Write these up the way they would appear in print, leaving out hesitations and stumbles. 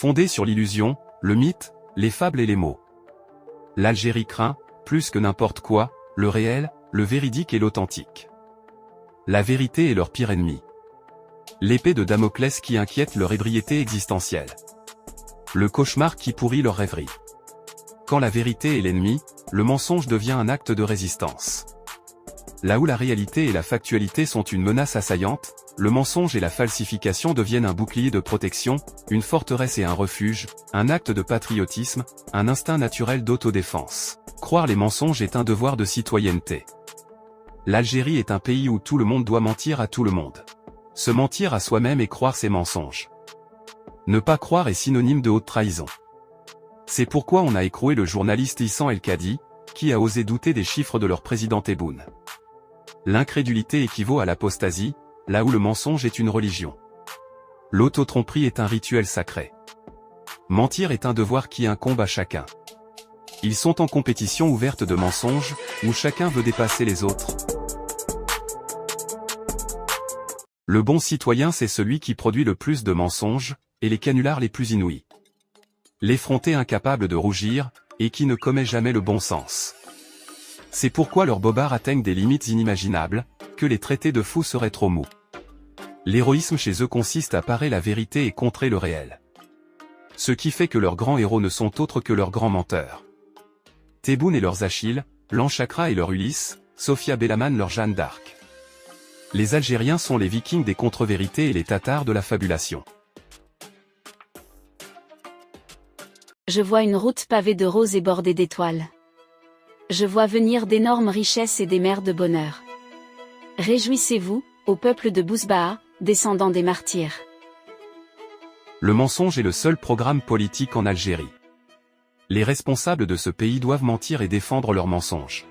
Fondée sur l'illusion, le mythe, les fables et les mots. L'Algérie craint, plus que n'importe quoi, le réel, le véridique et l'authentique. La vérité est leur pire ennemi. L'épée de Damoclès qui inquiète leur ébriété existentielle. Le cauchemar qui pourrit leur rêverie. Quand la vérité est l'ennemi, le mensonge devient un acte de résistance. Là où la réalité et la factualité sont une menace assaillante, le mensonge et la falsification deviennent un bouclier de protection, une forteresse et un refuge, un acte de patriotisme, un instinct naturel d'autodéfense. Croire les mensonges est un devoir de citoyenneté. L'Algérie est un pays où tout le monde doit mentir à tout le monde. Se mentir à soi-même et croire ses mensonges. Ne pas croire est synonyme de haute trahison. C'est pourquoi on a écroué le journaliste Issam El-Kadi, qui a osé douter des chiffres de leur président Tebboune. L'incrédulité équivaut à l'apostasie, là où le mensonge est une religion. L'autotromperie est un rituel sacré. Mentir est un devoir qui incombe à chacun. Ils sont en compétition ouverte de mensonges, où chacun veut dépasser les autres. Le bon citoyen c'est celui qui produit le plus de mensonges, et les canulars les plus inouïs. L'effronté incapable de rougir, et qui ne commet jamais le bon sens. C'est pourquoi leurs bobards atteignent des limites inimaginables, que les traités de fous seraient trop mous. L'héroïsme chez eux consiste à parer la vérité et contrer le réel. Ce qui fait que leurs grands héros ne sont autres que leurs grands menteurs. Tebboune et leurs Achilles, Lanchakra et leur Ulysse, Sophia Belaman leur Jeanne d'Arc. Les Algériens sont les Vikings des contre-vérités et les Tatars de la fabulation. Je vois une route pavée de roses et bordée d'étoiles. Je vois venir d'énormes richesses et des mers de bonheur. Réjouissez-vous, ô peuple de Bouzbaa, descendants des martyrs. Le mensonge est le seul programme politique en Algérie. Les responsables de ce pays doivent mentir et défendre leurs mensonges.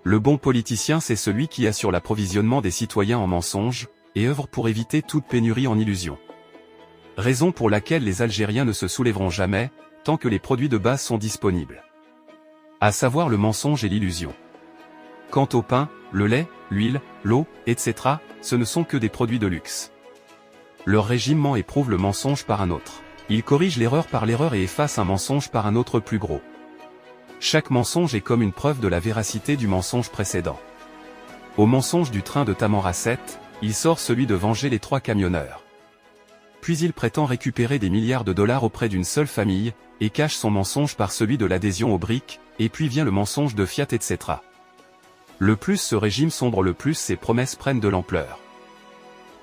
Le bon politicien c'est celui qui assure l'approvisionnement des citoyens en mensonges, et œuvre pour éviter toute pénurie en illusions. Raison pour laquelle les Algériens ne se soulèveront jamais, tant que les produits de base sont disponibles. À savoir le mensonge et l'illusion. Quant au pain, le lait, l'huile, l'eau, etc., ce ne sont que des produits de luxe. Leur régime ment et prouve le mensonge par un autre. Ils corrigent l'erreur par l'erreur et effacent un mensonge par un autre plus gros. Chaque mensonge est comme une preuve de la véracité du mensonge précédent. Au mensonge du train de Tamanrasset, il sort celui de venger les 3 camionneurs. Puis il prétend récupérer des milliards de dollars auprès d'une seule famille, et cache son mensonge par celui de l'adhésion aux briques, et puis vient le mensonge de Fiat etc. Le plus ce régime sombre le plus ses promesses prennent de l'ampleur.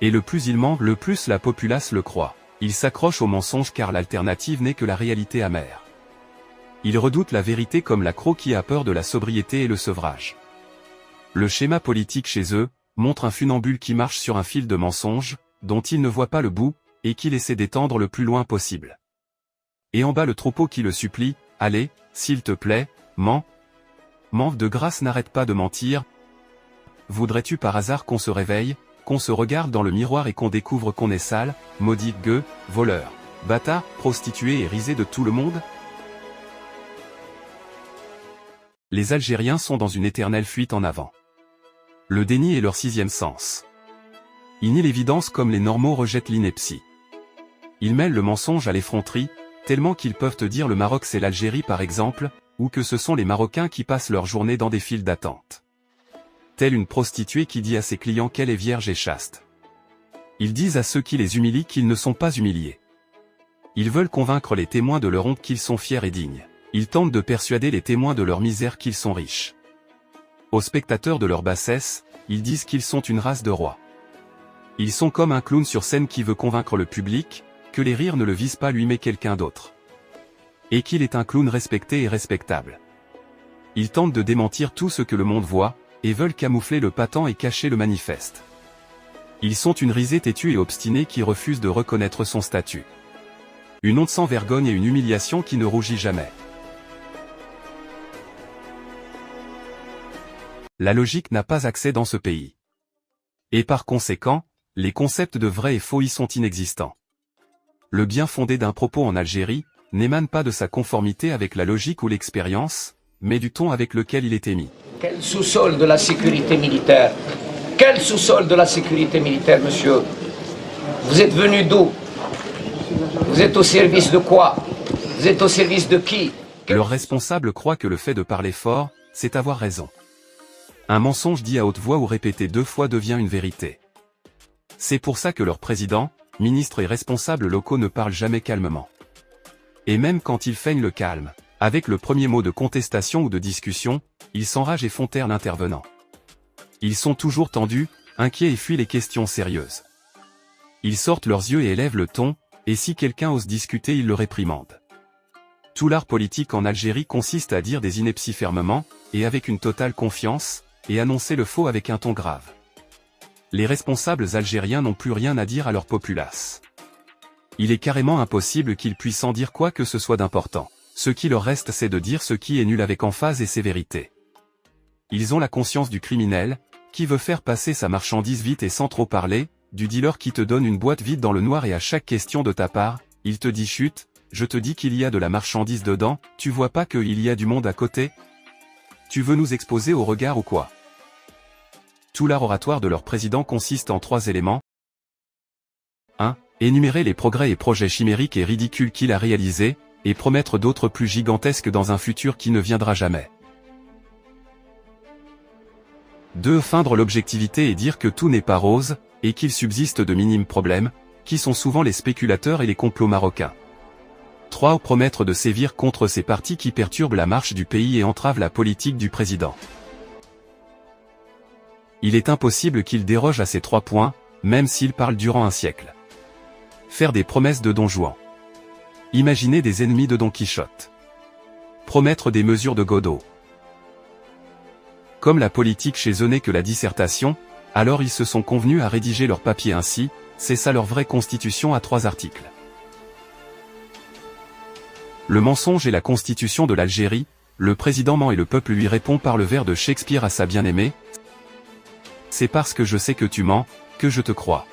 Et le plus il ment, le plus la populace le croit. Il s'accroche au mensonge car l'alternative n'est que la réalité amère. Il redoute la vérité comme l'accro qui a peur de la sobriété et le sevrage. Le schéma politique chez eux, montre un funambule qui marche sur un fil de mensonges, dont il ne voit pas le bout, et qu'il essaie d'étendre le plus loin possible. Et en bas le troupeau qui le supplie, allez, s'il te plaît, mens. Mens de grâce n'arrête pas de mentir. Voudrais-tu par hasard qu'on se réveille, qu'on se regarde dans le miroir et qu'on découvre qu'on est sale, maudit, gueux, voleur, bâtard, prostitué et risé de tout le monde? Les Algériens sont dans une éternelle fuite en avant. Le déni est leur 6e sens. Ils nient l'évidence comme les normaux rejettent l'ineptie. Ils mêlent le mensonge à l'effronterie, tellement qu'ils peuvent te dire le Maroc c'est l'Algérie par exemple, ou que ce sont les Marocains qui passent leur journée dans des files d'attente. Telle une prostituée qui dit à ses clients qu'elle est vierge et chaste. Ils disent à ceux qui les humilient qu'ils ne sont pas humiliés. Ils veulent convaincre les témoins de leur honte qu'ils sont fiers et dignes. Ils tentent de persuader les témoins de leur misère qu'ils sont riches. Aux spectateurs de leur bassesse, ils disent qu'ils sont une race de rois. Ils sont comme un clown sur scène qui veut convaincre le public, que les rires ne le visent pas lui mais quelqu'un d'autre. Et qu'il est un clown respecté et respectable. Ils tentent de démentir tout ce que le monde voit, et veulent camoufler le patent et cacher le manifeste. Ils sont une risée têtue et obstinée qui refuse de reconnaître son statut. Une honte sans vergogne et une humiliation qui ne rougit jamais. La logique n'a pas accès dans ce pays. Et par conséquent, les concepts de vrai et faux y sont inexistants. Le bien fondé d'un propos en Algérie, n'émane pas de sa conformité avec la logique ou l'expérience, mais du ton avec lequel il est émis. Quel sous-sol de la sécurité militaire? Quel sous-sol de la sécurité militaire, monsieur? Vous êtes venu d'où? Vous êtes au service de quoi? Vous êtes au service de qui? Leurs responsables croient que le fait de parler fort, c'est avoir raison. Un mensonge dit à haute voix ou répété 2 fois devient une vérité. C'est pour ça que leurs présidents, ministres et responsables locaux ne parlent jamais calmement. Et même quand ils feignent le calme, avec le premier mot de contestation ou de discussion, ils s'enragent et font taire l'intervenant. Ils sont toujours tendus, inquiets et fuient les questions sérieuses. Ils sortent leurs yeux et élèvent le ton, et si quelqu'un ose discuter ils le réprimandent. Tout l'art politique en Algérie consiste à dire des inepties fermement, et avec une totale confiance, et annoncer le faux avec un ton grave. Les responsables algériens n'ont plus rien à dire à leur populace. Il est carrément impossible qu'ils puissent en dire quoi que ce soit d'important. Ce qui leur reste c'est de dire ce qui est nul avec emphase et sévérité. Ils ont la conscience du criminel, qui veut faire passer sa marchandise vite et sans trop parler, du dealer qui te donne une boîte vide dans le noir et à chaque question de ta part, il te dit chut, je te dis qu'il y a de la marchandise dedans, tu vois pas qu'il y a du monde à côté? Tu veux nous exposer au regard ou quoi? Tout l'art oratoire de leur président consiste en 3 éléments. 1. Énumérer les progrès et projets chimériques et ridicules qu'il a réalisés, et promettre d'autres plus gigantesques dans un futur qui ne viendra jamais. 2. Feindre l'objectivité et dire que tout n'est pas rose, et qu'il subsiste de minimes problèmes, qui sont souvent les spéculateurs et les complots marocains. 3. Promettre de sévir contre ces partis qui perturbent la marche du pays et entravent la politique du président. Il est impossible qu'il déroge à ces 3 points, même s'il parle durant un siècle. Faire des promesses de Don Juan. Imaginer des ennemis de Don Quichotte. Promettre des mesures de Godot. Comme la politique chez eux n'est que la dissertation, alors ils se sont convenus à rédiger leur papier ainsi, c'est ça leur vraie constitution à 3 articles. Le mensonge est la constitution de l'Algérie, le président ment et le peuple lui répond par le vers de Shakespeare à sa bien-aimée. C'est parce que je sais que tu mens, que je te crois.